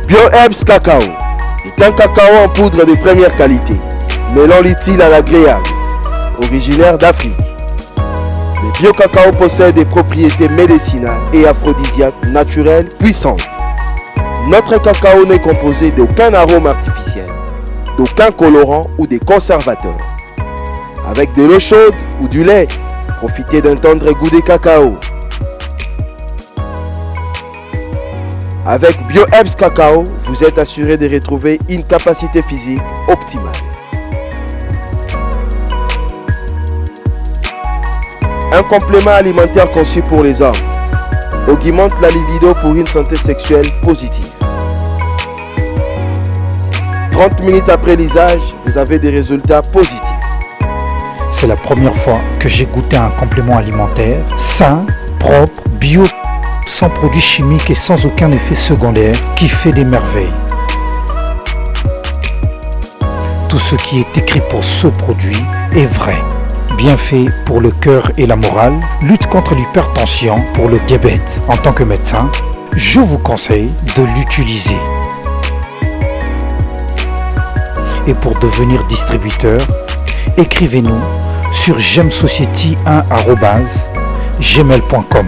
BioHerbs Cacao est un cacao en poudre de première qualité, mêlant l'utile à l'agréable, originaire d'Afrique. Le bio-cacao possède des propriétés médicinales et aphrodisiaques naturelles puissantes. Notre cacao n'est composé d'aucun arôme artificiel, d'aucun colorant ou des conservateurs. Avec de l'eau chaude ou du lait, profitez d'un tendre goût de cacao. Avec BioHerbs Cacao, vous êtes assuré de retrouver une capacité physique optimale. Un complément alimentaire conçu pour les hommes augmente la libido pour une santé sexuelle positive. 30 minutes après l'usage, vous avez des résultats positifs. C'est la première fois que j'ai goûté un complément alimentaire sain, propre, bio, sans produits chimiques et sans aucun effet secondaire qui fait des merveilles. Tout ce qui est écrit pour ce produit est vrai. Bien fait pour le cœur et la morale, lutte contre l'hypertension, pour le diabète. En tant que médecin, je vous conseille de l'utiliser. Et pour devenir distributeur, écrivez-nous sur gemsociety1@gmail.com.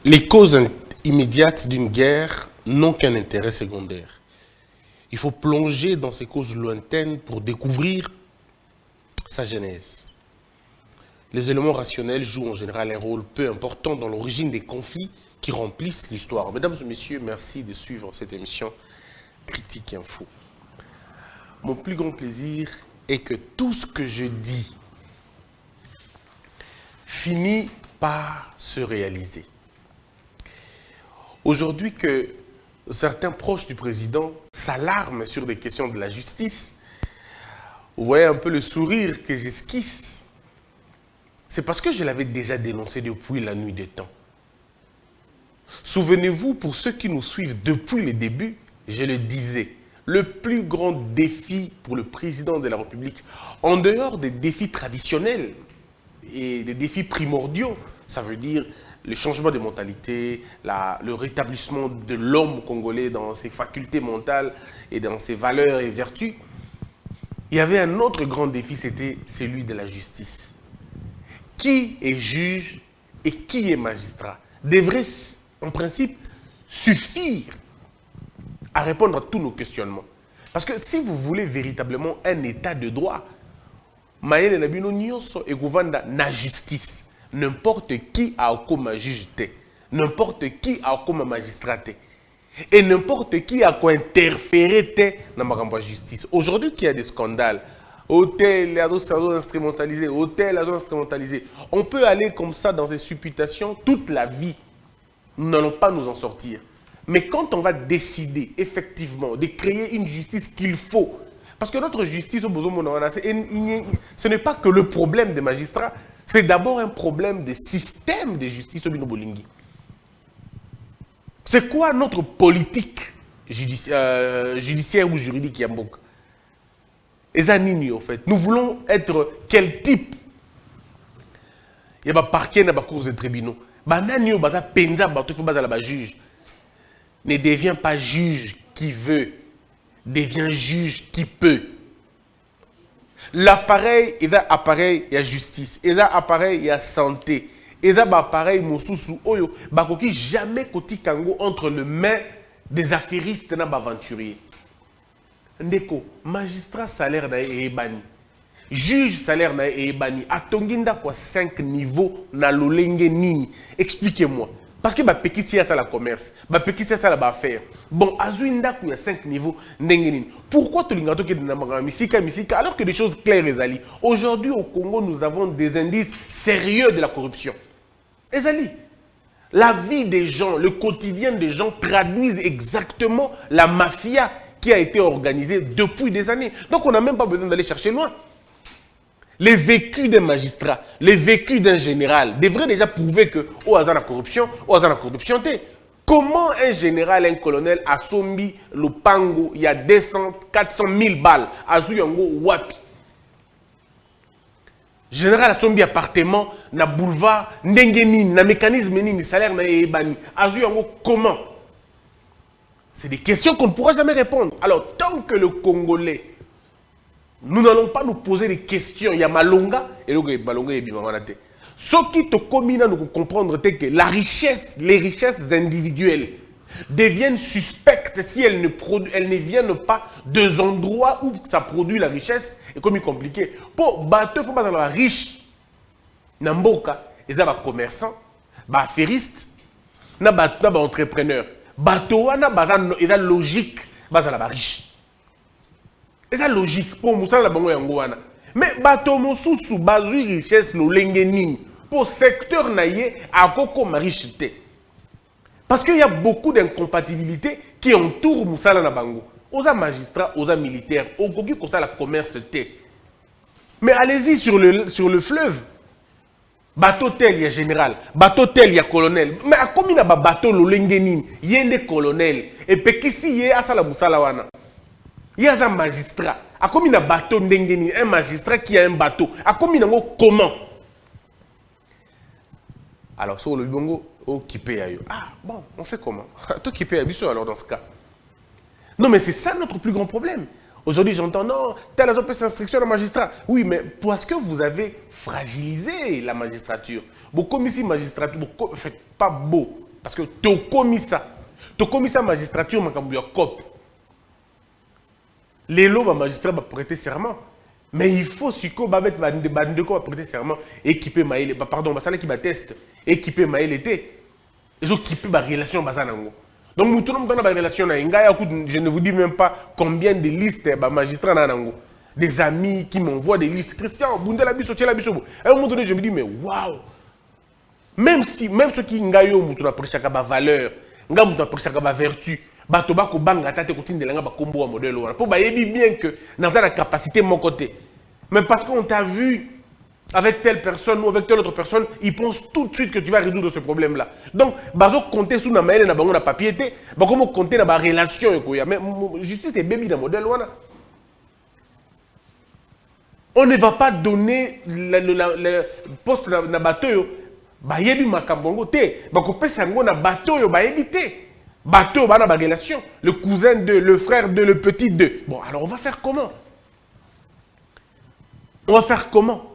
Les causes immédiates d'une guerre n'ont qu'un intérêt secondaire. Il faut plonger dans ces causes lointaines pour découvrir sa genèse. Les éléments rationnels jouent en général un rôle peu important dans l'origine des conflits qui remplissent l'histoire. Mesdames et messieurs, merci de suivre cette émission Critique Info. Mon plus grand plaisir est que tout ce que je dis finit par se réaliser. Aujourd'hui que certains proches du président s'alarment sur des questions de la justice, vous voyez un peu le sourire que j'esquisse. C'est parce que je l'avais déjà dénoncé depuis la nuit des temps. Souvenez-vous, pour ceux qui nous suivent depuis le début, je le disais, le plus grand défi pour le président de la République, en dehors des défis traditionnels et des défis primordiaux, ça veut dire le changement de mentalité, le rétablissement de l'homme congolais dans ses facultés mentales et dans ses valeurs et vertus. Il y avait un autre grand défi, c'était celui de la justice. Qui est juge et qui est magistrat devrait, en principe, suffire à répondre à tous nos questionnements. Parce que si vous voulez véritablement un état de droit, Maël Nabino Nyonso et Gouvanda na justice. N'importe qui a comme juge, n'importe qui a comme magistrat, et n'importe qui a quoi interférer dans la justice. Aujourd'hui, qu'il y a des scandales, hôtel, les agents instrumentalisés, hôtel, agents instrumentalisés, on peut aller comme ça dans ces supputations toute la vie. Nous n'allons pas nous en sortir. Mais quand on va décider effectivement de créer une justice qu'il faut, parce que notre justice, ce n'est pas que le problème des magistrats, c'est d'abord un problème de système de justice au Bino-Bolingi. C'est quoi notre politique judiciaire ou juridique Yamboka? Et ça, en fait, nous voulons être quel type? Il y a un parquet, il y a des cours de tribunaux. Bananio, baza penza, bato faut baza la juge. Ne devient pas juge qui veut, devient juge qui peut. L'appareil, il y a appareil, il y a justice. Il y a appareil, il y a santé. Il y a appareil, mosusu, oyo. Bakoki jamais koti kango entre les mains des affairistes et des aventuriers. Ndeko, magistrat salaire na ebani. Juge salaire na ebani. Atonginda kwa 5 niveaux na lolenge nini. Expliquez-moi. Parce que Bapekisi a ça la commerce, Bapekisi a ça la affaire. Bon, Azuinda, il y a 5 niveaux. Pourquoi tout le monde est misika alors que des choses claires les alliés. Aujourd'hui au Congo, nous avons des indices sérieux de la corruption. Ezali. La vie des gens, le quotidien des gens traduisent exactement la mafia qui a été organisée depuis des années. Donc on n'a même pas besoin d'aller chercher loin. Les vécus d'un magistrat, les vécus d'un général devraient déjà prouver que au hasard la corruption, comment un général, un colonel a sombi le pango, il y a 200, 400 000 balles, à Zuyango Wapi. Général a sombi appartement, na boulevard, n'engeni, na mécanisme ni salaire na ebani. À Zuyango comment? C'est des questions qu'on ne pourra jamais répondre. Alors, tant que le Congolais, nous n'allons pas nous poser des questions, il y a Malonga, et le Malonga est bien. Ce qui te commune à nous comprendre, c'est que la richesse, les richesses individuelles deviennent suspectes si elles ne viennent pas des endroits où ça produit la richesse et comme il est compliqué. Pour battre, il faut pas être riche. Namboka, ils ont des commerçants, des affairistes, des entrepreneurs. Bateau, ils ont logique, ils sont riches. C'est logique pour Moussa la bango yangoana. Mais bateau mosusu bazui richesse lo lengenini pour secteur naïe à koko marichité. Parce qu'il y a beaucoup d'incompatibilités qui entourent Moussa la bango. Aux magistrats, aux militaires, au koki comme ça la commerce té. Mais allez-y sur le fleuve. Bateau tel il y a général, bateau tel il y a colonel. Mais à combien de bateau lo lengenini, il y a des colonels et pekisi il y a ça la Moussa la wana. Il y a un magistrat. À combien de bateaux n'engeni un magistrat qui a un bateau? À combien de comment? Alors, sur le bongo, qui paye. Ah, bon, on fait comment? Toi qui paye alors dans ce cas. Non, mais c'est ça notre plus grand problème. Aujourd'hui, j'entends, non, telle raison peut s'instruction de magistrat. Oui, mais parce que vous avez fragilisé la magistrature. Vous commissaire magistrature, vous faites pas beau. Parce que tu commis ça magistrature, tu as cop. Les lots, les magistrats vont prêter serment. Mais il faut suko babet bandeko va prêter serment, équiper maïle, pardon, ça qui va test, équiper maïle été. Ils ont équipé ma relation bazanango. Donc nous tournons dans la relation na inga, je ne vous dis même pas combien de listes ba magistrats nanango. Des amis qui m'envoient des listes. Christian, Bundela biso, Tchela biso. À un moment donné, je me dis mais waouh. Même ceux qui ngayo mutu na prêcher ba valeur, nga mutu na prêcher ba vertu. Batoba ko banga tate ko tindelanga ba kombo wa modèle wana pour ba yebi bien que dans la capacité mon côté. Mais parce qu'on t'a vu avec telle personne ou avec telle autre personne, ils pensent tout de suite que tu vas résoudre ce problème là. Donc bazo compter sous na mail na bango na papier té, ba comment compter na ba relation ekoya. Mais justice est baby dans modèle wana. On ne va pas donner le poste na bateau ba yebi makambongo té, ba ko pesa ngo na bateau ba yebi té. Bateau, bah, na relation. Le cousin de, le frère de, le petit de. Bon, alors on va faire comment? On va faire comment?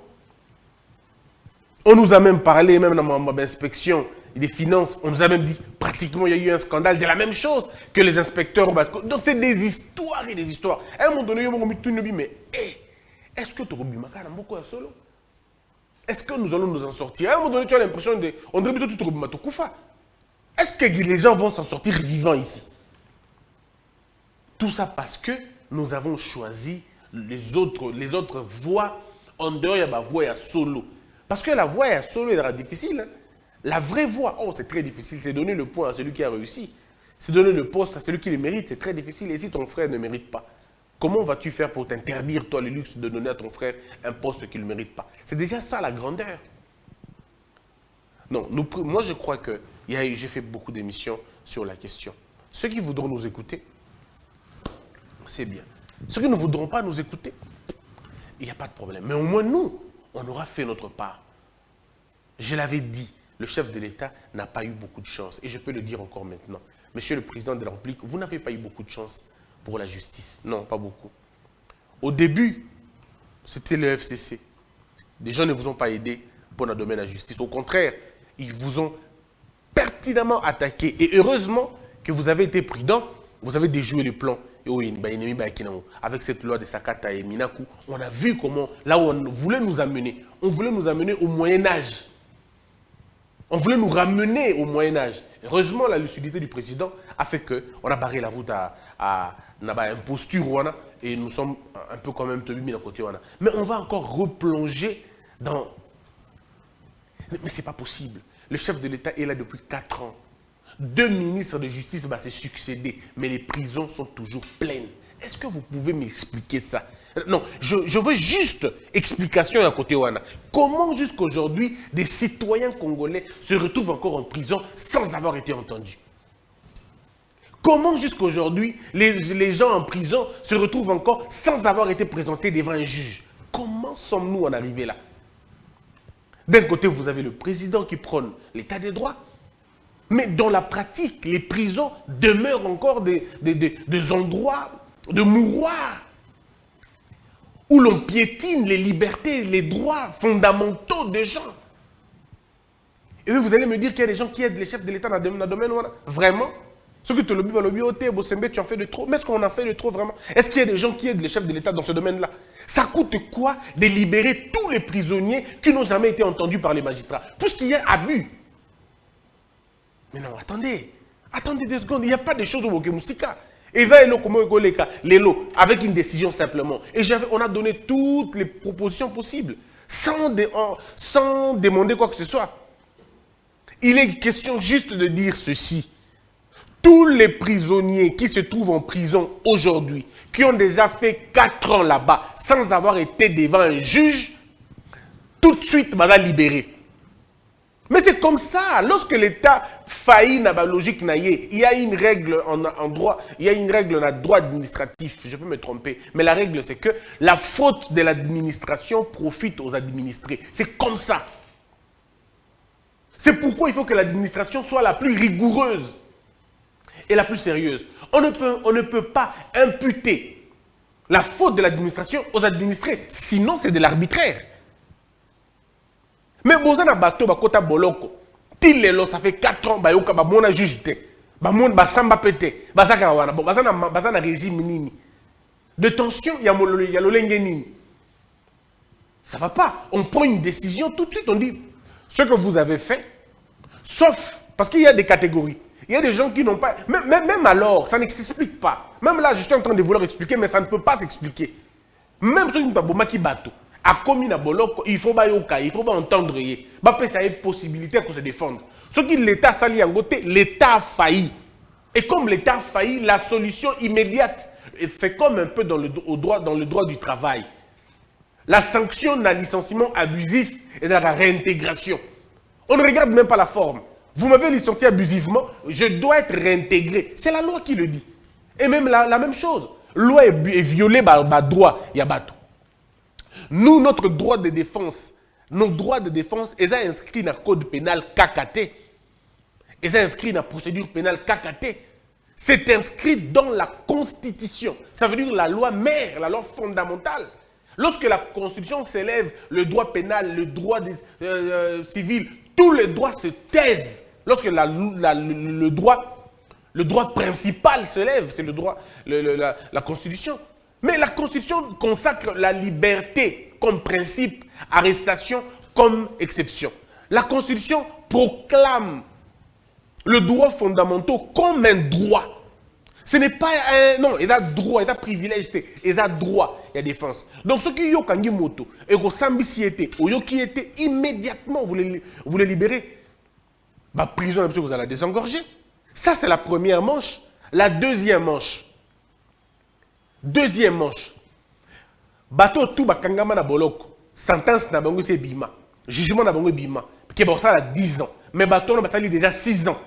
On nous a même parlé, même dans l'inspection des finances, on nous a même dit, pratiquement, il y a eu un scandale de la même chose que les inspecteurs. Donc c'est des histoires et des histoires. À un moment donné, on m'a dit, mais est-ce que tu as dit, solo? Est-ce que nous allons nous en sortir? À un moment donné, tu as l'impression de. On dirait plutôt que tu as dit, est-ce que les gens vont s'en sortir vivants ici? Tout ça parce que nous avons choisi les autres voies en dehors de la voie à solo. Parce que la voie à solo est difficile. Hein? La vraie voie, oh c'est très difficile, c'est donner le point à celui qui a réussi. C'est donner le poste à celui qui le mérite, c'est très difficile. Et si ton frère ne mérite pas, comment vas-tu faire pour t'interdire, toi, le luxe de donner à ton frère un poste qu'il ne mérite pas? C'est déjà ça la grandeur. Non, moi je crois que j'ai fait beaucoup d'émissions sur la question. Ceux qui voudront nous écouter, c'est bien. Ceux qui ne voudront pas nous écouter, il n'y a pas de problème. Mais au moins nous, on aura fait notre part. Je l'avais dit, le chef de l'État n'a pas eu beaucoup de chance. Et je peux le dire encore maintenant. Monsieur le Président de la République, vous n'avez pas eu beaucoup de chance pour la justice. Non, pas beaucoup. Au début, c'était le FCC. Des gens ne vous ont pas aidé pour le domaine de la justice. Au contraire, ils vous ont pertinemment attaqué. Et heureusement que vous avez été prudent, vous avez déjoué le plan. Avec cette loi de Sakata et Minaku, on a vu comment, là où on voulait nous amener au Moyen-Âge. On voulait nous ramener au Moyen-Âge. Heureusement, la lucidité du président a fait qu'on a barré la route à imposture et nous sommes un peu quand même mis à côté. Mais on va encore replonger dans Mais ce n'est pas possible. Le chef de l'État est là depuis 4 ans. 2 ministres de justice vont se succéder, mais les prisons sont toujours pleines. Est-ce que vous pouvez m'expliquer ça? Non, je veux juste explication à côté Wana. Comment jusqu'à aujourd'hui des citoyens congolais se retrouvent encore en prison sans avoir été entendus? Comment jusqu'à aujourd'hui les gens en prison se retrouvent encore sans avoir été présentés devant un juge? Comment sommes-nous en arrivés là? D'un côté, vous avez le président qui prône l'état des droits, mais dans la pratique, les prisons demeurent encore des endroits de mouroirs où l'on piétine les libertés, les droits fondamentaux des gens. Et vous allez me dire qu'il y a des gens qui aident les chefs de l'État dans le domaine où vraiment? Ceux qui te le disent, tu en fais de trop. Mais est-ce qu'on en fait de trop vraiment? Est-ce qu'il y a des gens qui aident les chefs de l'État dans ce domaine-là? Ça coûte quoi de libérer tous les prisonniers qui n'ont jamais été entendus par les magistrats? Puisqu'il y a abus. Mais non, attendez. Attendez 2 secondes. Il n'y a pas de choses au Moussika. Et va avec une décision simplement. Et on a donné toutes les propositions possibles, sans demander quoi que ce soit. Il est question juste de dire ceci. Tous les prisonniers qui se trouvent en prison aujourd'hui, qui ont déjà fait 4 ans là-bas, sans avoir été devant un juge, tout de suite, va libérer. Mais c'est comme ça. Lorsque l'État faillit dans la logique, il y a une règle en droit, il y a une règle dans le droit administratif, je peux me tromper, mais la règle c'est que la faute de l'administration profite aux administrés. C'est comme ça. C'est pourquoi il faut que l'administration soit la plus rigoureuse et la plus sérieuse. On ne peut pas imputer la faute de l'administration aux administrés, sinon c'est de l'arbitraire. Mais Bozana Bato Bakota Boloko, Tilelo, ça fait 4 ans, Bayoka, Bamona jugité, Bamona Samba pété, Bazana régime nini. De tension, il y a l'olengenini. Ça ne va pas. On prend une décision, tout de suite on dit ce que vous avez fait, sauf, parce qu'il y a des catégories. Il y a des gens qui n'ont pas... Même alors, ça ne s'explique pas. Même là, je suis en train de vouloir expliquer, mais ça ne peut pas s'expliquer. Même ceux qui n'ont pas Bomaki Bato, à commis na boloko, il faut pas entendre. Il faut pas une possibilité pour se défendre. Ce qui l'État s'allie en côté, l'État a failli. Et comme l'État a failli, la solution immédiate, c'est comme un peu dans le droit du travail. La sanction d'un licenciement abusif et de la réintégration. On ne regarde même pas la forme. Vous m'avez licencié abusivement, je dois être réintégré. C'est la loi qui le dit. Et même la même chose. Loi est violée par le droit. Il y a bateau. Nous, notre droit de défense, nos droits de défense, ils sont inscrits dans le code pénal KKT. Ils sont inscrits dans la procédure pénale KKT. C'est inscrit dans la Constitution. Ça veut dire la loi mère, la loi fondamentale. Lorsque la Constitution s'élève, le droit pénal, le droit civil, tous les droits se taisent. Lorsque le droit principal se lève, c'est le droit, la Constitution. Mais la Constitution consacre la liberté comme principe, arrestation comme exception. La Constitution proclame le droit fondamental comme un droit. Ce n'est pas un... Non, il y a droit, il y a privilège, il y a droit, il y a défense. Donc, ceux qui ont kangi moto, et qui ont qui était immédiatement, vous les libérez, bah, prison, vous allez la désengorger. Ça, c'est la première manche. La deuxième manche. Bateau tout bakangama na boloko. Sentence na bango c'est bima. Jugement na bango bima. Qui est ça à 10 ans. Mais bateau na basali déjà 6 ans.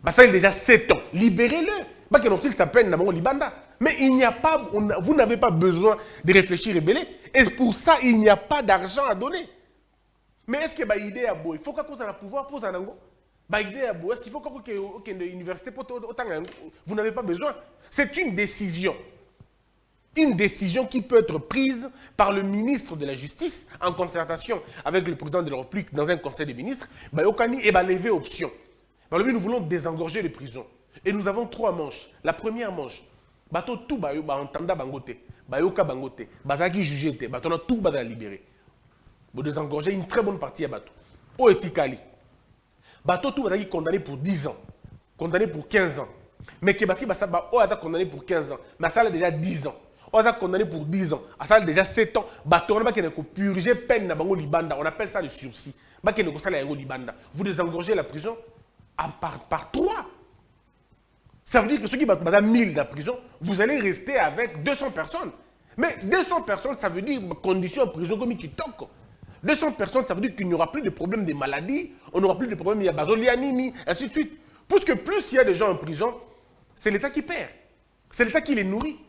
Basali déjà 7 ans. Libérez-le. Bah que non ça peine na bango libanda. Mais il n'y a pas, vous n'avez pas besoin de réfléchir et belé. Et pour ça il n'y a pas d'argent à donner. Mais est-ce que bah idée à beau, il faut qu'on ait un pouvoir pour ça nango. Bah idée à beau, est-ce qu'il faut qu'on ait une université pour autant vous n'avez pas besoin. C'est une décision. Une décision qui peut être prise par le ministre de la Justice en concertation avec le président de la République dans un conseil des ministres. Bayokani et lever option. Nous voulons désengorger les prisons. Et nous avons 3 manches. La première manche, bateau tout entenda bangote, bayoka bangote, bazaki jugé te, bateau tout va libérer. Vous désengorger une très bonne partie à bateau. Au etikali. Bateau tout va condamné pour 10 ans, condamné pour 15 ans. Mais Kebasi Basaba a été condamné pour 15 ans, mais ça a déjà 10 ans. On a condamné pour 10 ans. Ça a déjà 7 ans. On a purgé peine dans Bango Libanda. On appelle ça le sursis. Vous désengorgez la prison par 3. Ça veut dire que ceux qui battent 1000 dans la prison, vous allez rester avec 200 personnes. Mais 200 personnes, ça veut dire conditions en prison comme qui toquent. 200 personnes, ça veut dire qu'il n'y aura plus de problème de maladies, on n'aura plus de problème, il y a bazolianini, ainsi de suite. Puisque plus il y a de gens en prison, c'est l'État qui perd. C'est l'État qui les nourrit.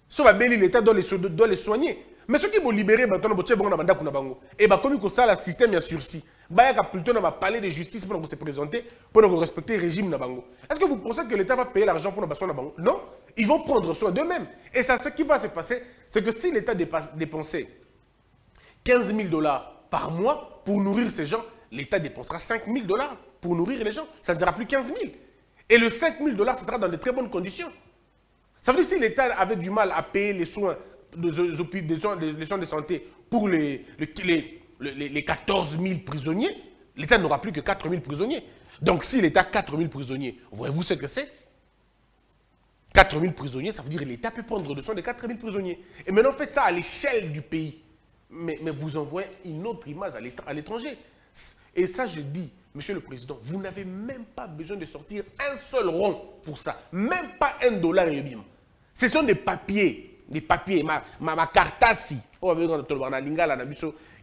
Sauf à Béli, l'État doit les soigner. Mais ceux qui vont libérer, et comme ça, le système est sursis. Il y a plutôt un palais de justice pour se présenter, pour respecter le régime. Est-ce que vous pensez que l'État va payer l'argent pour nous? Non, ils vont prendre soin d'eux-mêmes. Et ça, ce qui va se passer, c'est que si l'État dépensait 15 000 $ par mois pour nourrir ces gens, l'État dépensera 5 000 $ pour nourrir les gens. Ça ne sera plus 15 000. Et le 5 000 $, ce sera dans de très bonnes conditions. Ça veut dire que si l'État avait du mal à payer les soins les soins de santé pour les 14 000 prisonniers, l'État n'aura plus que 4 000 prisonniers. Donc si l'État a 4 000 prisonniers, voyez-vous ce que c'est? 4 000 prisonniers, ça veut dire que l'État peut prendre le soin de 4 000 prisonniers. Et maintenant, faites ça à l'échelle du pays. Mais vous envoyez une autre image à l'étranger. Et ça, je dis, Monsieur le Président, vous n'avez même pas besoin de sortir un seul rond pour ça. Même pas $1 et bim. Ce sont des papiers. Des papiers. Ma cartassi. Oh, il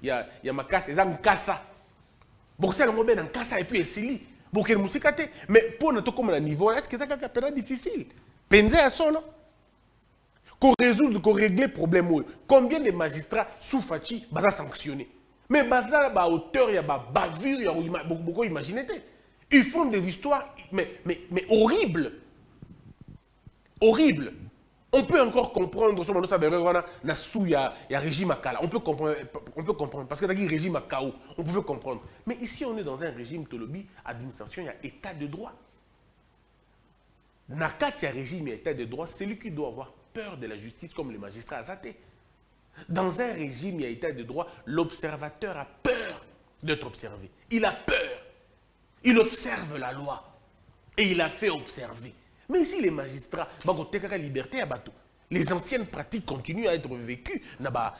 y a ma casse. Ils ont une cassa. Bon, c'est un cassa et puis il mais pour notre comme un niveau, est-ce que c'est un difficile? Pensez à ça, non? Qu'on résoudre, qu'on règle les problèmes. Combien de magistrats sous Fachi sont sanctionnés? Mais baza à hauteur, il y a bavure, il y a beaucoup imaginité. Ils font des histoires mais horribles. Horribles. On peut encore comprendre, il y a régime à Kala. On peut comprendre, parce que dans le régime à Kao, on pouvait comprendre. Mais ici, on est dans un régime Tolobi, administration, il y a état de droit. Dans le régime, il y a état de droit, c'est lui qui doit avoir peur de la justice comme le magistrat Azaté. Dans un régime, il y a état de droit, l'observateur a peur d'être observé. Il a peur. Il observe la loi. Et il a fait observer. Mais ici, les magistrats, liberté à bateau. Les anciennes pratiques continuent à être vécues. N'a pas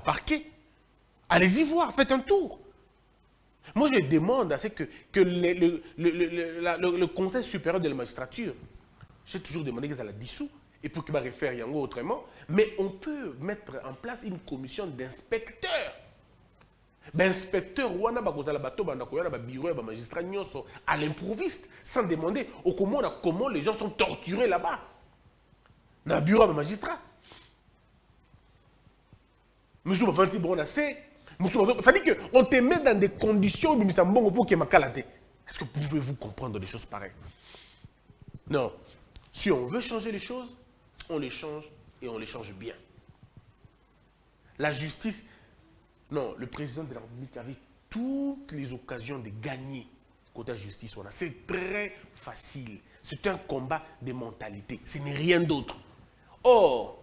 parquet. Allez-y voir, faites un tour. Moi, je demande à ce que le Conseil supérieur de la magistrature, j'ai toujours demandé qu'ils la dissous, et pour qu'il va refaire autrement, mais on peut mettre en place une commission d'inspecteurs. L'inspecteur à l'improviste, sans demander comment les gens sont torturés là-bas. Dans le bureau de magistrat. C'est-à-dire qu'on te met dans des conditions où est-ce que pouvez-vous comprendre des choses pareilles? Non. Si on veut changer les choses, on les change et on les change bien. La justice, non, le président de la République avait toutes les occasions de gagner côté justice. C'est très facile. C'est un combat de mentalité. Ce n'est rien d'autre. Or,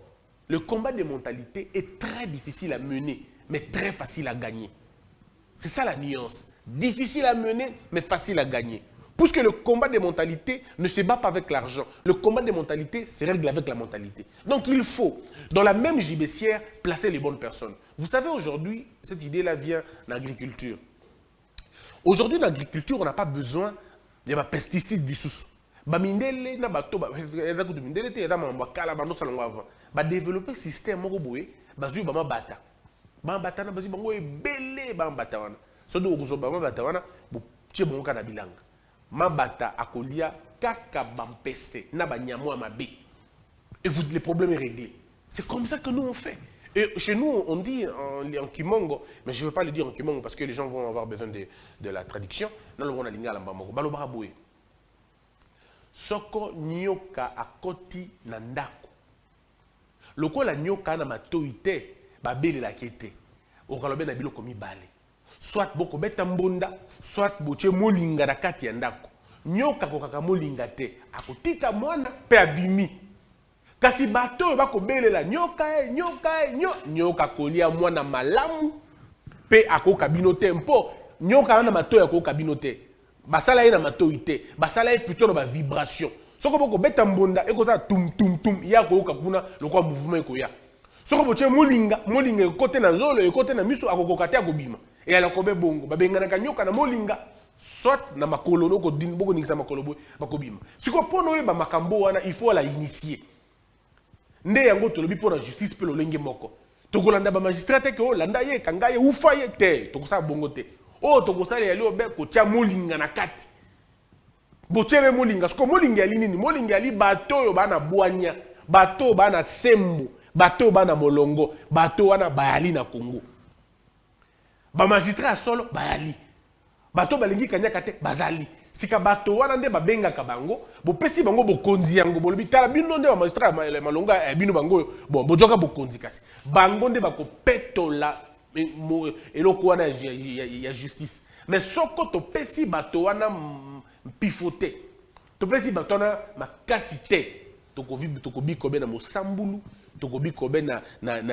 le combat de mentalité est très difficile à mener, mais très facile à gagner. C'est ça la nuance. Difficile à mener, mais facile à gagner. Puisque le combat des mentalités ne se bat pas avec l'argent. Le combat des mentalités se règle avec la mentalité. Donc il faut, dans la même gibecière, placer les bonnes personnes. Vous savez, aujourd'hui, cette idée-là vient d'agriculture. Aujourd'hui, dans l'agriculture, on n'a pas besoin de pesticides du sous. Développer un système Mabata akolia kaka bampese na banyamwa mabe. Et vous les problèmes est réglé. C'est comme ça que nous on fait. Et chez nous on dit en Kimongo, mais je ne veux pas le dire en Kimongo parce que les gens vont avoir besoin de la traduction. Non, on a lingala mbamoko. Balobara boye. Soko nyoka akoti na ndako. Lokola nyoka na matoite babele la kete. Okalobe na biloko mibale. Soit boko beta mbonda, soit boche molinga na kati ya ndako. Nyoka kokaka molinga te, akotika mwana pe abimi. Kasi bato bako belela nyoka kolia mwana malamu pe akoka binote mpo nyoka na mato ya koka binote. Basala ye na mato ite, basala ye plutôt na ba vibration. Soko boko beta mbonda ekoza tum tum tum ya koka kuna lokwa mouvement ekoya. Soko boche molinga côté na zolo et côté na miso akokokate akobima. Et ala kobe bongo babengana kanyoka na molinga soit na makolo no ko din boko ningisa makolo boy bakobima. Siko pono ba makambo wana il faut la initier. Nde yango tolobi pour la justice pe lolenge moko. Tokolanda ba magistrat te ko landa ye kanga ye ufa ye te tokosa bongo te. Oh tokosala yali obe ko tia molinga na kati. Bochebe molinga siko molinga yali nini molinga yali bato yo bana bwanya, bato bana sembo, bato bana molongo, bato wana bayali na Congo. Ba magistrat solo bayali. Bato balingi kanyaka te bazali. Sika bato wana nde babenga kabango, bopesi bango bokonzi yango bolobi tala bino nde ba magistrat malonga bino bango bon bojoka bokonzi kasi. Bango nde bako petola eloko wana ya justice. Mais soko to pesi bato wana pifote. To pesi bato wana makasi te. Tokobi kobe na mosambulu, tokobi kobe na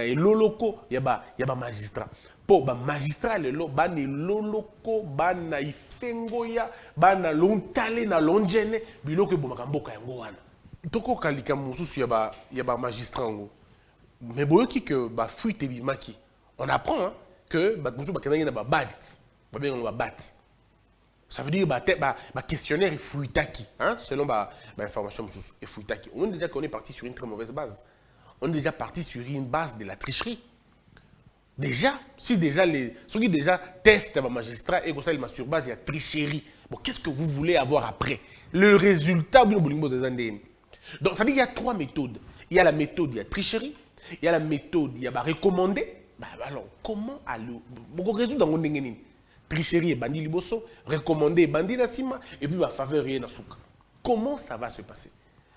eloloko ya ba magistrat. Po ba magistrat lelo bana eloloko bana ifengoya bana lontale na lonjene biloko ebomaka mboka yango wana. Toko kalika mosusu ya ba magistrat ngo. Mais boyoki que ba fuite bimaki. On apprend hein, que ba mosusu bakena na ba bat. Ba benga ba bat. Ça veut dire que questionnaire est fouitaki, hein, selon information. On est déjà qu'on est parti sur une très mauvaise base. On est déjà parti sur une base de la tricherie. Déjà, si déjà ceux qui déjà testent les magistrats et comme ça ils sur base de la tricherie. Bon, qu'est-ce que vous voulez avoir après? Le résultat, donc ça veut dire qu'il y a trois méthodes. Il y a la méthode, il y a tricherie. Il y a la méthode, il y a recommandé. Alors, comment aller résoudre dans le tricherie et bandi liboso, recommandé bandi na sima, et puis faveur rien na souka. Comment ça va se passer?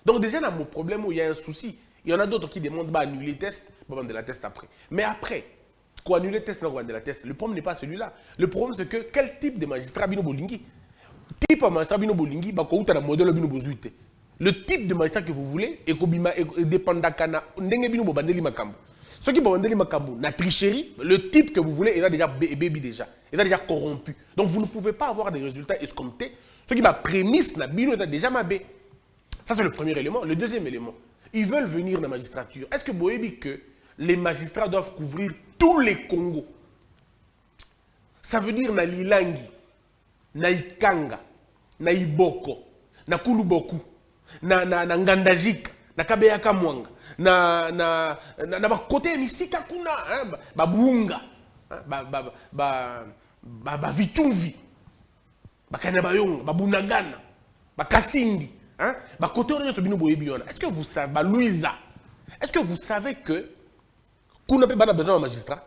Donc déjà, dans mon problème où il y a un souci, il y en a d'autres qui demandent annuler le test, de la test après. Mais après, quoi annuler le test, de la test, le problème n'est pas celui-là. Le problème c'est que quel type de magistrat bino bolingi? Type de magistrat bino bolingi, na modèle bino bozuite. Le type de magistrat que vous voulez, et dépend d'akana, ndenge bino bobandeli makambo. Ceux qui ont la tricherie, le type que vous voulez est déjà baby déjà. Il est déjà corrompu. Donc vous ne pouvez pas avoir des résultats escomptés. Ce qui va prémisse, la bino est déjà mabé. Ça c'est le premier élément. Le deuxième élément, ils veulent venir dans la magistrature. Est-ce que vous voyez que les magistrats doivent couvrir tous les Congos? Ça veut dire na Lilangi, na Ikanga, na Iboko, na Kuluboku, na Ngandajika, na Kabeyaka Mwanga. Na côté misika kuna hein, babunga ba vitumvi bakanabayonga babunagana bakasindi hein ba côté on est bino boyebi yona. Est-ce que vous savez ba Louisa, est-ce que vous savez que kuna pe bana besoin de magistrat?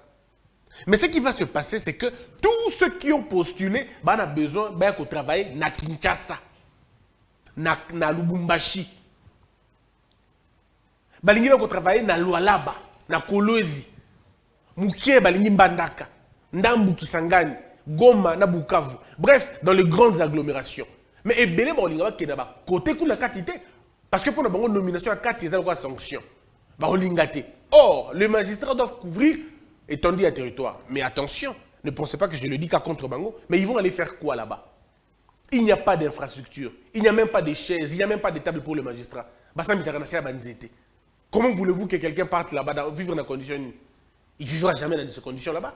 Mais ce qui va se passer c'est que tous ceux qui ont postulé bana besoin ba ko travailler na Kinshasa, na Lubumbashi. Balingi bako travailler na Lualaba, na Kolwezi, Mukie balingi Mbandaka, Ndambu Kisangani, Goma na Bukavu. Bref, dans les grandes agglomérations. Mais ebele balingi ba kena ba côté kuna katité parce que pour la bonne nomination à 4 ils ont quoi sanction. Ba olingate. Or, les magistrats doivent couvrir étendue à territoire. Mais attention, ne pensez pas que je le dis qu'à contre Bango, mais ils vont aller faire quoi là-bas? Il n'y a pas d'infrastructure, il n'y a même pas de chaises, il n'y a même pas de table pour les magistrats. Comment voulez-vous que quelqu'un parte là-bas, vivre dans des conditions? Il ne vivra jamais dans ces conditions là-bas.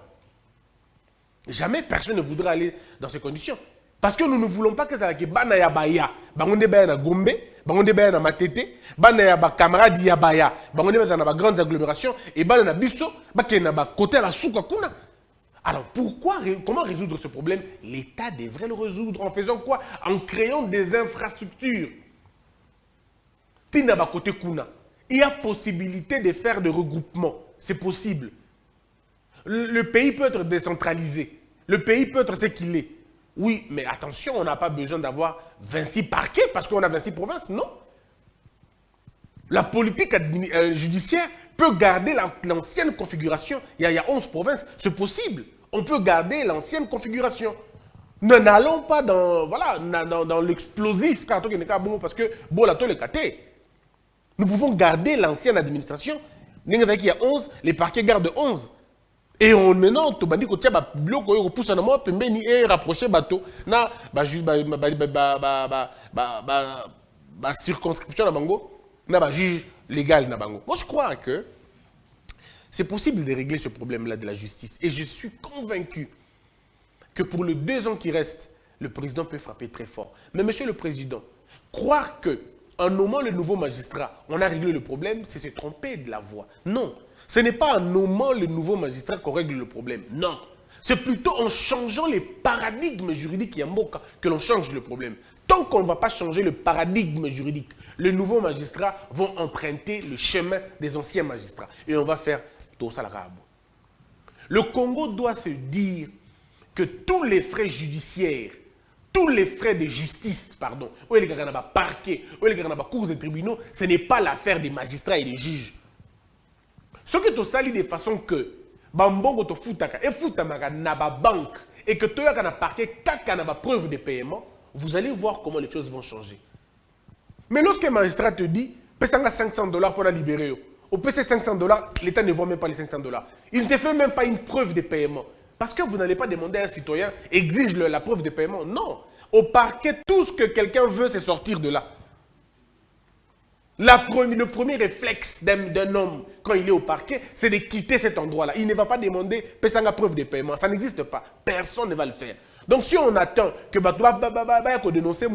Jamais personne ne voudra aller dans ces conditions. Parce que nous ne voulons pas que ça soit bana ya baya, bangonde baya na Gombe, bangonde baya na Matete, bana ya ba camarade ya baya, bangonde baya na ba grandes agglomérations et bana na biso, bake na ba côté ba souka kuna. Alors comment résoudre ce problème? L'État devrait le résoudre en faisant quoi? En créant des infrastructures. Tina ba côté kuna. Il y a possibilité de faire des regroupements. C'est possible. Le pays peut être décentralisé. Le pays peut être ce qu'il est. Oui, mais attention, on n'a pas besoin d'avoir 26 parquets parce qu'on a 26 provinces, non. La politique judiciaire peut garder l'ancienne configuration. Il y a 11 provinces, c'est possible. On peut garder l'ancienne configuration. Nous n'allons pas dans l'explosif parce que nous pouvons garder l'ancienne administration. Il y a 11, les parquets gardent 11. Et on maintenant, tu bandi ko tia ba bloko yo pousse na mo pembeni et rapprocher bateau na ba juste circonscription na bango na ba juge légal na bango. Moi je crois que C'est possible de régler ce problème-là de la justice. Et je suis convaincu que pour les 2 ans qui restent, le président peut frapper très fort. Mais monsieur le président, croire qu'en nommant le nouveau magistrat, on a réglé le problème, c'est se tromper de la voie. Non, ce n'est pas en nommant le nouveau magistrat qu'on règle le problème. Non, c'est plutôt en changeant les paradigmes juridiques Yamboka que l'on change le problème. Tant qu'on ne va pas changer le paradigme juridique, les nouveaux magistrats vont emprunter le chemin des anciens magistrats. Et on va faire tout ça. Le Congo doit se dire que tous les frais judiciaires, tous les frais de justice, pardon, où les gars n'ont parquet, où les gars n'ont cours et tribunaux, ce n'est pas l'affaire des magistrats et des juges. Ce que tu salis de façon que Bambongo te foutaka et foutamaka na ba banque et que tu as parquet kaka na ba preuve de paiement, vous allez voir comment les choses vont changer. Mais lorsque un magistrat te dit, paye 500 $ pour la libérer, au PC 500 $, l'État ne voit même pas les 500 $. Il ne te fait même pas une preuve de paiement. Parce que vous n'allez pas demander à un citoyen, exige la preuve de paiement. Non. Au parquet, tout ce que quelqu'un veut, c'est sortir de là. Le premier réflexe d'un homme, quand il est au parquet, c'est de quitter cet endroit-là. Il ne va pas demander, paye la preuve de paiement. Ça n'existe pas. Personne ne va le faire. Donc si on attend que dénoncer,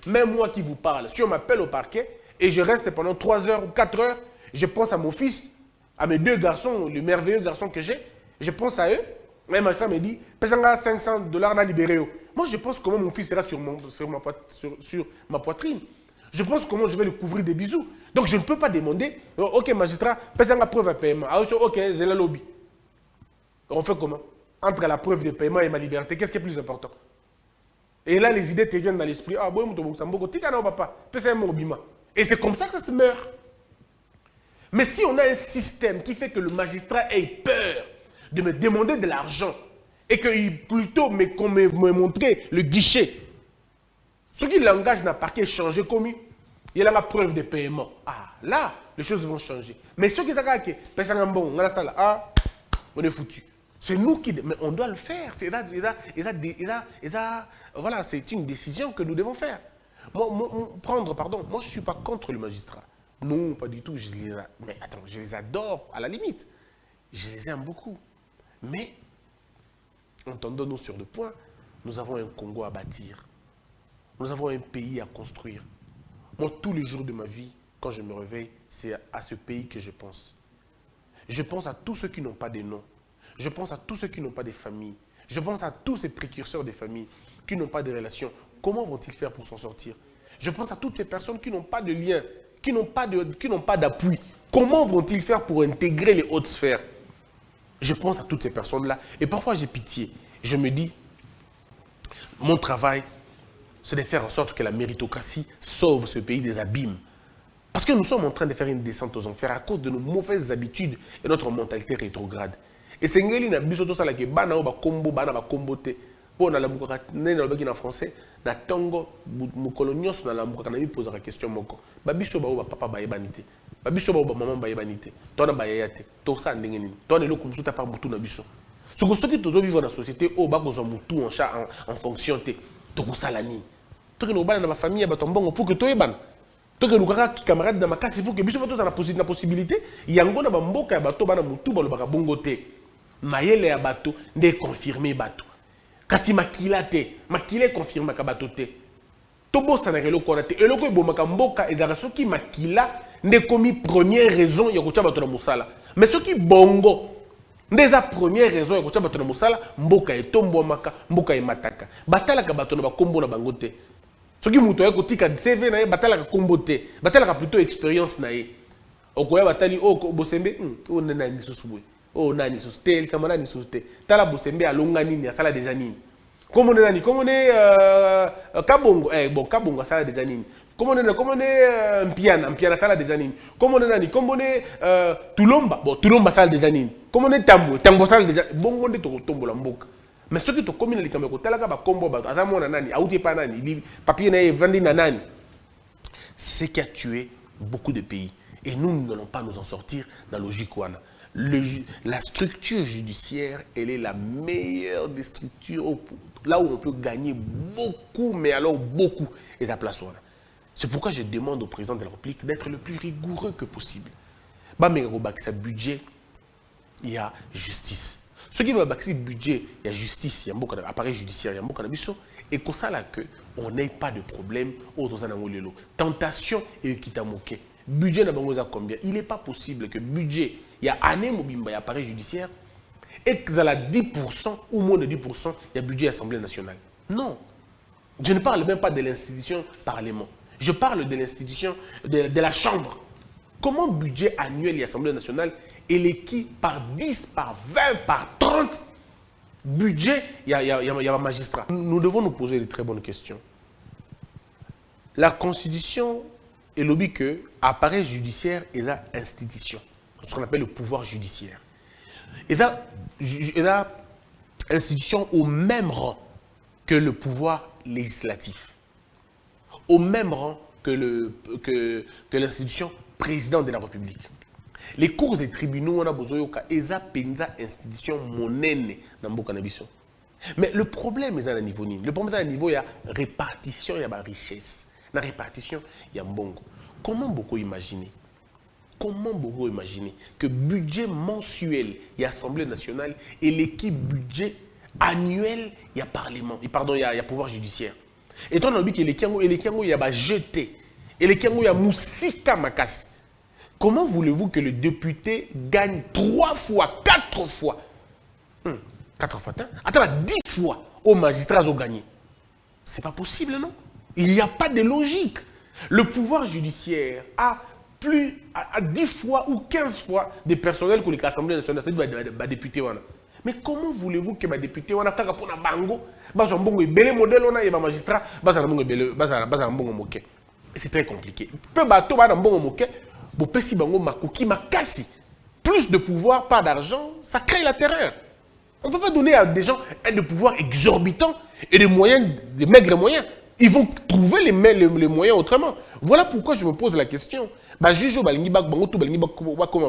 même moi qui vous parle, si on m'appelle au parquet et je reste pendant 3 heures ou 4 heures, je pense à mon fils, à mes 2 garçons, les merveilleux garçons que j'ai, je pense à eux. Un magistrat me dit, paye 500 $ à libérer. Moi, je pense comment mon fils sera sur ma poitrine. Je pense comment je vais le couvrir des bisous. Donc, je ne peux pas demander, ok, magistrat, paye la preuve de paiement. Ah, ok, c'est la lobby. On fait comment? Entre la preuve de paiement et ma liberté, qu'est-ce qui est plus important? Et là, les idées te viennent dans l'esprit. Ah, bon, papa, et c'est comme ça que ça se meurt. Mais si on a un système qui fait que le magistrat ait peur de me demander de l'argent et qu'il plutôt me montrer le guichet, ce qui langage n'a pas qu'à changer comme il y a la preuve de paiement. Ah, là, les choses vont changer. Mais ceux qui savent on est foutu. C'est nous qui... Mais on doit le faire. Voilà, c'est une décision que nous devons faire. Moi, je ne suis pas contre le magistrat. Non, pas du tout. Mais attends, je les adore à la limite. Je les aime beaucoup. Mais, entendons-nous sur le point, nous avons un Congo à bâtir. Nous avons un pays à construire. Moi, tous les jours de ma vie, quand je me réveille, c'est à ce pays que je pense. Je pense à tous ceux qui n'ont pas de nom. Je pense à tous ceux qui n'ont pas de famille. Je pense à tous ces précurseurs des familles qui n'ont pas de relations. Comment vont-ils faire pour s'en sortir? Je pense à toutes ces personnes qui n'ont pas de lien, qui n'ont pas d'appui. Comment vont-ils faire pour intégrer les hautes sphères? Je pense à toutes ces personnes-là. Et parfois, j'ai pitié. Je me dis, mon travail, c'est de faire en sorte que la méritocratie sauve ce pays des abîmes. Parce que nous sommes en train de faire une descente aux enfers à cause de nos mauvaises habitudes et notre mentalité rétrograde. Et c'est ngeli na biso to sala ke bana o ba kombo te po na la muka na na français na tongo mukolo nyos na la muka na mi poser la question moko ba biso ba o ba papa ba yebanité ba biso ba o ba maman ba yebanité to na ba yayate to sa ndenge nini to na loku musuta pa mutu na biso soko soki to vivre dans la société o ba ko zo mutu en fonction te to ko sala ni to ke no bana na ba famille ba tombongo pour que to yebana to ke lukaka ki camarade na makasi pour que biso ba to na possibilité yango na ba mboka ya bato bana mutu ba lo ba bongo te. Mayele ya bato nde confirmer bato. Kasi makila te, makila confirmer ka bato te. Tobo sanakelo kona te. Eloko ebomaka mboka ezaka soki makila nde komi première raison ya kotia bato na musala. Mais soki bongo nde za première raison ya kotia bato na musala, mboka etombwamaka, mboka emataka. Batalaka bato na bakombo na bango te. Soki muto ya kotika CV na ye batalaka kombo te, batalaka plutôt expérience na ye. Okoya batali bosembe, o nena ni susubwe. Oh, nani soste, le camarade ni soste. Tala bosembe a longa nini, a sala déjà nini. Comment on est nani? Comment on est Kabongo? Bon, Kabongo a sala déjà nini. Comment on est Mpiana a sala déjà nini. Comment on est nani? Comment on est Tulomba? Bon, Tulomba sala déjà nini. Comment on est Tambo sala déjà. Bon, on est Tombo la mboka. Mais ce qui te commune les caméras, tala ka ba combo ba, azamo na nani, aouti pa nani, papier na vendi na nani. C'est qui a tué beaucoup de pays. Et nous n'allons pas nous en sortir dans la logique wana. La structure judiciaire, elle est la meilleure des structures là où on peut gagner beaucoup, mais alors beaucoup, et ça place. C'est pourquoi je demande au président de la République d'être le plus rigoureux que possible. sa budget, il y a justice. Ce qui va baxer budget, il y a justice, il y a un appareil judiciaire, il y a un cannabis, et comme ça là que on n'ait pas de problème au dans un angolelo. Tentation et kitamoke. Budget n'a pas combien. Il n'est pas possible que budget, il y a année mobimba, il y a appareil judiciaire, et que ça a 10% ou moins de 10%, il y a budget Assemblée nationale. Non. Je ne parle même pas de l'institution Parlement. Je parle de l'institution de la Chambre. Comment budget annuel et Assemblée nationale et l'équipe par 10, par 20, par 30 budget, il y a un magistrat. Nous devons nous poser de très bonnes questions. La Constitution est l'objet que appareil judiciaire et la institution, ce qu'on appelle le pouvoir judiciaire. Et la institution au même rang que le pouvoir législatif, au même rang que l'institution président de la République. Les cours et tribunaux, on a besoin de institution monnaie dans le cannabis. Mais le problème est à niveau ni. Le problème est à niveau, il y a répartition, il y a la richesse. Dans la répartition, il y a mbongo. Comment beaucoup imaginer? Comment beaucoup imaginer que budget mensuel, il y a Assemblée nationale et l'équipe budget annuel, il y a Parlement, pardon, il y a pouvoir judiciaire. Et toi, on a dit que les Kiango, il y a jeté. Et les Kiango, il y a Moussika Makas. Comment voulez-vous que le député gagne 3 fois, 4 fois 4 fois, attends, 10 fois aux magistrats ont gagné? C'est pas possible, non? Il n'y a pas de logique. Le pouvoir judiciaire a plus à 10 fois ou 15 fois de personnel que l'Assemblée nationale, c'est-à-dire les députés. Mais comment voulez-vous que les députés, on a pour la bango, les modèles, on a les magistrats, c'est très compliqué. Plus de pouvoir, pas d'argent, ça crée la terreur. On ne peut pas donner à des gens des pouvoirs exorbitants et des moyens, des maigres moyens. Ils vont trouver les moyens autrement. Voilà pourquoi je me pose la question. Juge comme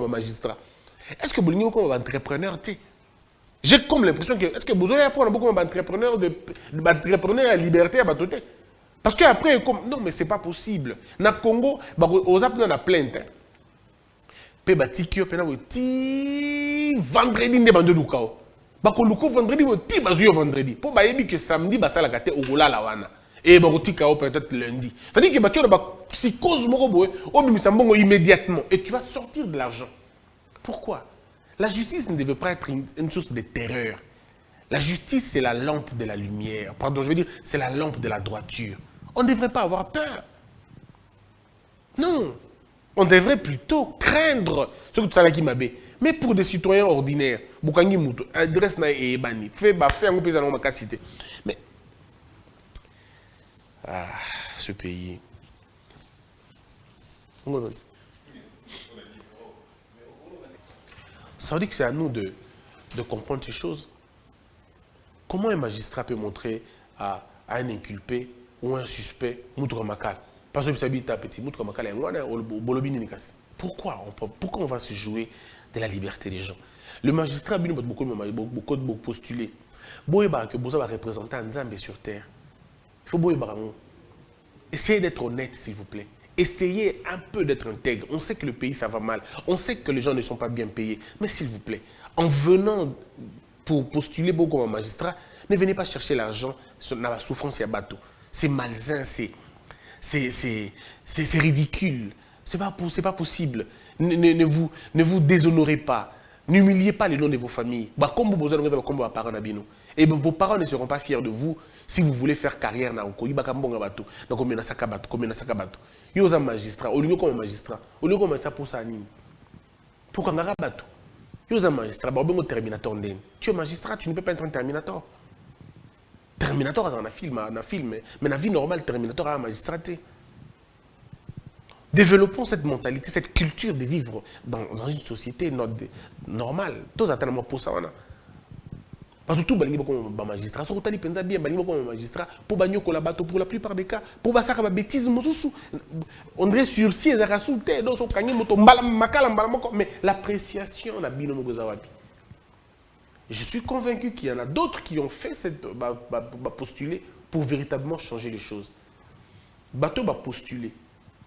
magistrat. Est-ce que vous comme entrepreneur? J'ai comme l'impression que est-ce que vous avez pour beaucoup d'entrepreneurs à liberté à batoter? Parce qu'après, non, mais ce n'est pas possible. Dans le Congo, aux appels, on a plainte. Pe batiki opena ti vendredi nde bande lukao. Bako luko vendredi ti bazuyo vendredi. Po ba yebi que samedi basala kate ogola la wana. Et ba tika peut-être lundi. C'est-à-dire que batio ba psychose moko boye, obimisa mbongo immédiatement et tu vas sortir de l'argent. Pourquoi? La justice ne devait pas être une source de terreur. La justice, c'est la lampe de la lumière. Pardon, je veux dire, c'est la lampe de la droiture. On ne devrait pas avoir peur. Non. On devrait plutôt craindre ce que tu as qui m'a dit. Mais pour des citoyens ordinaires, Bukangi Mouto, adresse na et bani, fait un peu dans ma cité. Mais ce pays. Ça veut dire que c'est à nous de comprendre ces choses. Comment un magistrat peut montrer à un inculpé ou un suspect Moutoura Makal? Parce que vous savez, petit Moutoura Makal, pourquoi on va se jouer de la liberté des gens? Le magistrat a beaucoup postulé. Que vous avez représenté un Nzambe sur terre. Il faut essayez d'être honnête, s'il vous plaît. Essayez un peu d'être intègre. On sait que le pays, ça va mal. On sait que les gens ne sont pas bien payés. Mais s'il vous plaît, en venant pour postuler beaucoup comme magistrat, ne venez pas chercher l'argent dans la souffrance et à bateau. C'est malsain, c'est ridicule. C'est pas possible. Ne vous déshonorez pas. N'humiliez pas les noms de vos familles. Comme vous avez comme vos parents. Et vos parents ne seront pas fiers de vous si vous voulez faire carrière dans le pays. Donc, on y a un magistrat. Au lieu comme magistrat. Au lieu comme ça pour ça. Pourquoi on a rabattu? Il y a un magistrat. Un terminator. Tu es magistrat, tu ne peux pas être un terminator. Terminator, c'est un film. Mais dans la vie normale, Terminator a un magistrat. Développons cette mentalité, cette culture de vivre dans une société normale. Tous attendent pour ça. Parce que tout le monde est magistrat. Si vous avez bien magistrat, pour la plupart des cas, pour faire des bêtises, on dirait sursis, mais l'appréciation, je suis convaincu qu'il y en a d'autres qui ont fait postuler pour véritablement changer les choses. Bateau va postuler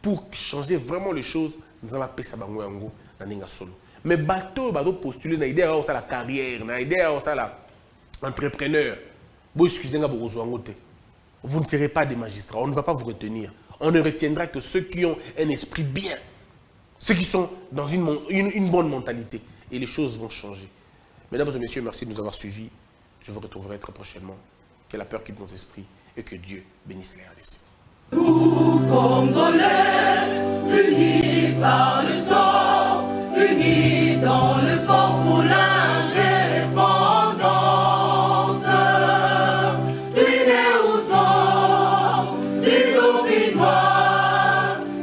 pour changer vraiment les choses dans naninga solo. Mais bateau postuler na idée ça la carrière, na idée ça la entrepreneur. Bon excusez-moi vous ne serez pas des magistrats, on ne va pas vous retenir. On ne retiendra que ceux qui ont un esprit bien, ceux qui sont dans une bonne mentalité. Et les choses vont changer. Mesdames et messieurs, merci de nous avoir suivis. Je vous retrouverai très prochainement. Que la peur quitte nos esprits et que Dieu bénisse les RDC. Nous, Congolais, unis par le sang, unis dans le fort pour l'indépendance. Tuine uso, sizo binwa,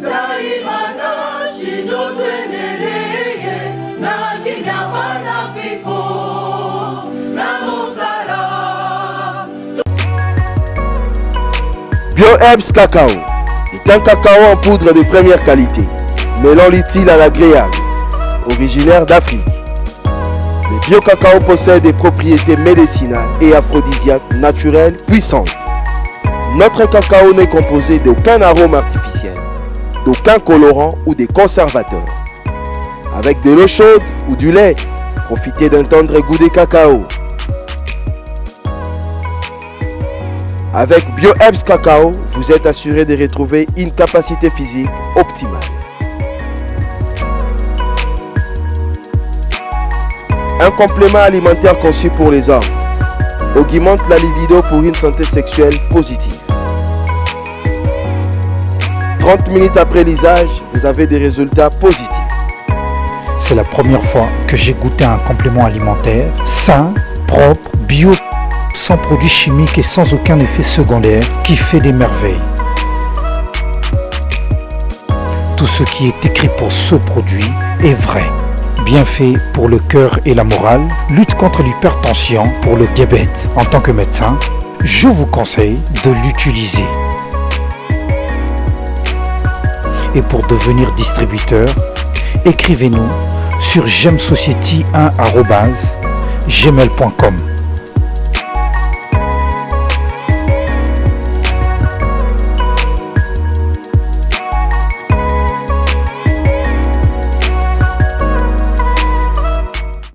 daimana shino tuendeleye, na kinyama na piko, na mosala. BioHerbs Cacao est un cacao en poudre de première qualité, mêlant l'utile à l'agréable, originaire d'Afrique. Le bio-cacao possède des propriétés médicinales et aphrodisiaques naturelles puissantes. Notre cacao n'est composé d'aucun arôme artificiel, d'aucun colorant ou des conservateurs. Avec de l'eau chaude ou du lait, profitez d'un tendre goût de cacao. Avec BioHerbs Cacao, vous êtes assuré de retrouver une capacité physique optimale. Un complément alimentaire conçu pour les hommes augmente la libido pour une santé sexuelle positive. 30 minutes après l'usage, vous avez des résultats positifs. C'est la première fois que j'ai goûté un complément alimentaire sain, propre, bio, sans produits chimiques et sans aucun effet secondaire qui fait des merveilles. Tout ce qui est écrit pour ce produit est vrai. Bienfait pour le cœur et la morale, lutte contre l'hypertension, pour le diabète. En tant que médecin, je vous conseille de l'utiliser. Et pour devenir distributeur, écrivez-nous sur gemsociety1@gmail.com.